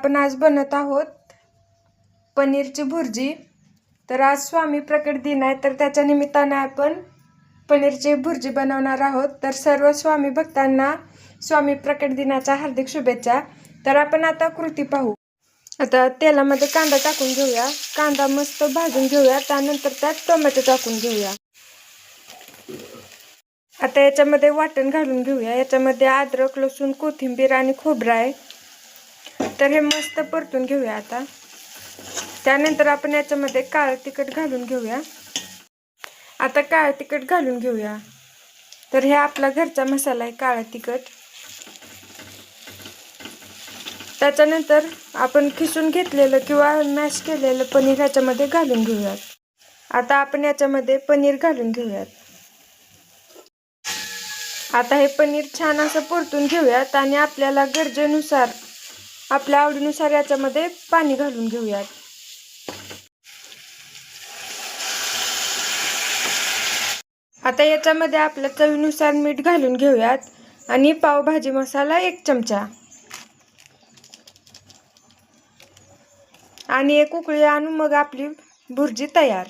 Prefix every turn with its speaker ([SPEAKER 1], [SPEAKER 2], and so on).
[SPEAKER 1] आपण आज बनवत आहोत पनीरची भुर्जी। तर आज स्वामी प्रकट दिन आहे, तर त्याच्या निमित्ताने आपण पनीरची भुर्जी बनवणार आहोत। तर सर्व स्वामी भक्तांना स्वामी प्रकट दिनाच्या हार्दिक शुभेच्छा। तर आपण आता कृती पाहू। आता तेलामध्ये कांदा टाकून घेऊया। कांदा मस्त भाजून घेऊया, त्यानंतर त्यात टोमॅटो टाकून घेऊया। आता याच्यामध्ये वाटण घालून घेऊया। याच्यामध्ये अद्रक, लसूण, कोथिंबीर आणि खोबरं आहे। तर हे मस्त परतून घेऊया। आता त्यानंतर आपण याच्यामध्ये काळं तिखट घालून घेऊया। आता काळं तिखट घालून घेऊया। तर हे आपला घरचा मसाला आहे काळं तिखट। त्याच्यानंतर आपण खिसून घेतलेलं किंवा मॅश केलेलं पनीर याच्यामध्ये घालून घेऊया। आता आपण याच्यामध्ये पनीर घालून घेऊयात। आता हे पनीर छान असं परतून घेऊयात आणि आपल्याला गरजेनुसार, आपल्या आवडीनुसार याच्यामध्ये पाणी घालून घेऊयात। आता याच्यामध्ये आपल्या चवीनुसार मीठ घालून घेऊयात आणि पावभाजी मसाला 1 चमचा आणि एक उकळी आणून मग आपली भुर्जी तयार।